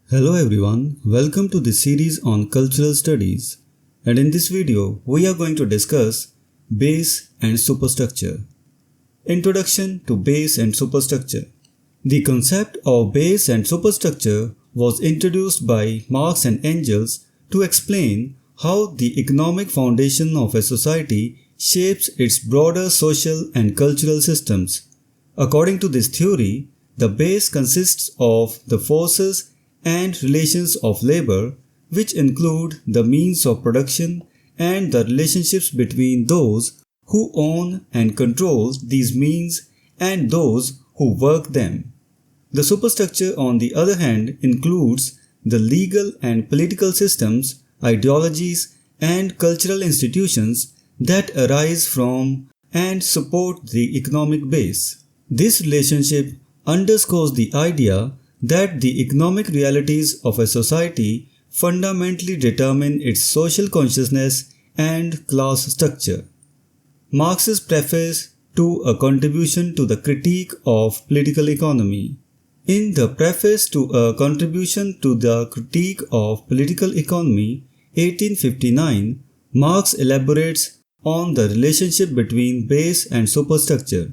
Hello everyone, welcome to the series on cultural studies, and in this video we are going to discuss base and superstructure. Introduction to base and superstructure. The concept of base and superstructure was introduced by Marx and Engels to explain how the economic foundation of a society shapes its broader social and cultural systems. According to this theory, the base consists of the forces and relations of labor, which include the means of production and the relationships between those who own and control these means and those who work them. The superstructure, on the other hand, includes the legal and political systems, ideologies, and cultural institutions that arise from and support the economic base. This relationship underscores the idea that the economic realities of a society fundamentally determine its social consciousness and class structure. Marx's preface to a contribution to the critique of political economy. In the preface to a contribution to the critique of political economy, 1859, Marx elaborates on the relationship between base and superstructure.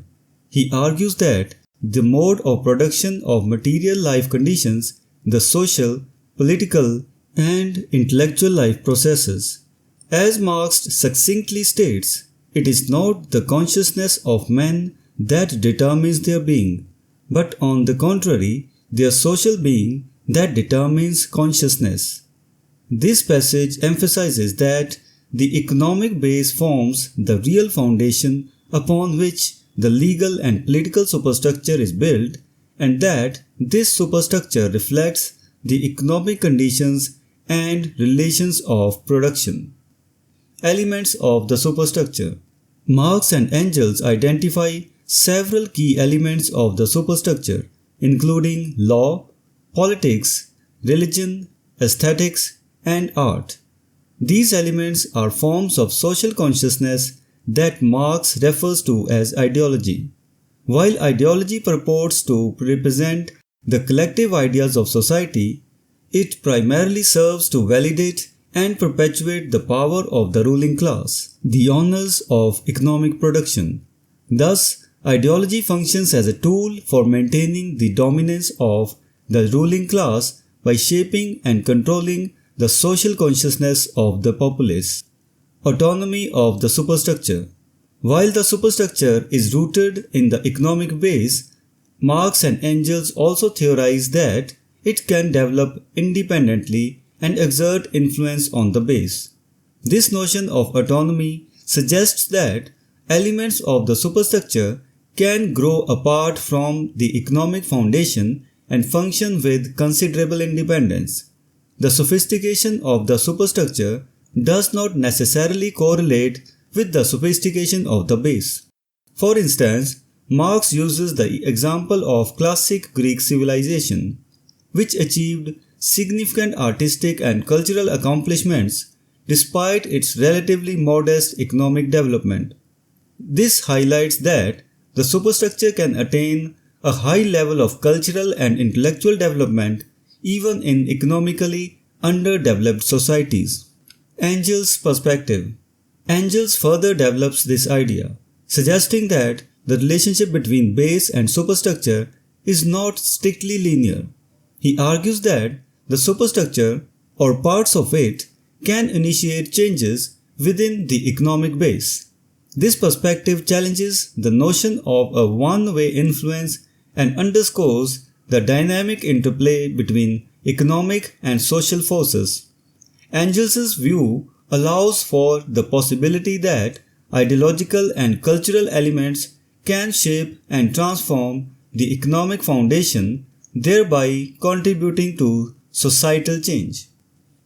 He argues that the mode of production of material life conditions the social, political, and intellectual life processes. As Marx succinctly states, it is not the consciousness of men that determines their being, but on the contrary, their social being that determines consciousness. This passage emphasizes that the economic base forms the real foundation upon which the legal and political superstructure is built, and that this superstructure reflects the economic conditions and relations of production. Elements of the superstructure. Marx and Engels identify several key elements of the superstructure, including law, politics, religion, aesthetics, and art. These elements are forms of social consciousness that Marx refers to as ideology. While ideology purports to represent the collective ideas of society, it primarily serves to validate and perpetuate the power of the ruling class, the owners of economic production. Thus, ideology functions as a tool for maintaining the dominance of the ruling class by shaping and controlling the social consciousness of the populace. Autonomy of the superstructure. While the superstructure is rooted in the economic base, Marx and Engels also theorize that it can develop independently and exert influence on the base. This notion of autonomy suggests that elements of the superstructure can grow apart from the economic foundation and function with considerable independence. The sophistication of the superstructure does not necessarily correlate with the sophistication of the base. For instance, Marx uses the example of classic Greek civilization, which achieved significant artistic and cultural accomplishments despite its relatively modest economic development. This highlights that the superstructure can attain a high level of cultural and intellectual development even in economically underdeveloped societies. Engels' perspective. Engels further develops this idea, suggesting that the relationship between base and superstructure is not strictly linear. He argues that the superstructure, or parts of it, can initiate changes within the economic base. This perspective challenges the notion of a one-way influence and underscores the dynamic interplay between economic and social forces. Engels' view allows for the possibility that ideological and cultural elements can shape and transform the economic foundation, thereby contributing to societal change.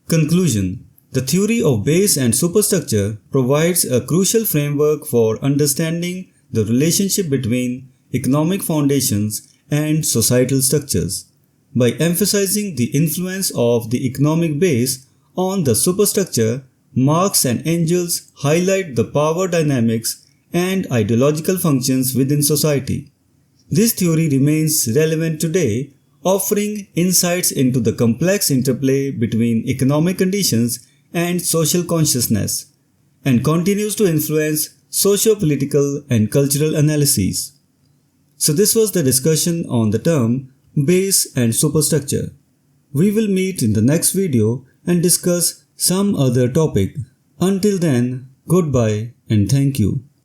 Conclusion. The theory of base and superstructure provides a crucial framework for understanding the relationship between economic foundations and societal structures. By emphasizing the influence of the economic base on the superstructure, Marx and Engels highlight the power dynamics and ideological functions within society. This theory remains relevant today, offering insights into the complex interplay between economic conditions and social consciousness, and continues to influence socio-political and cultural analyses. So this was the discussion on the term base and superstructure. We will meet in the next video and discuss some other topic. Until then, goodbye and thank you.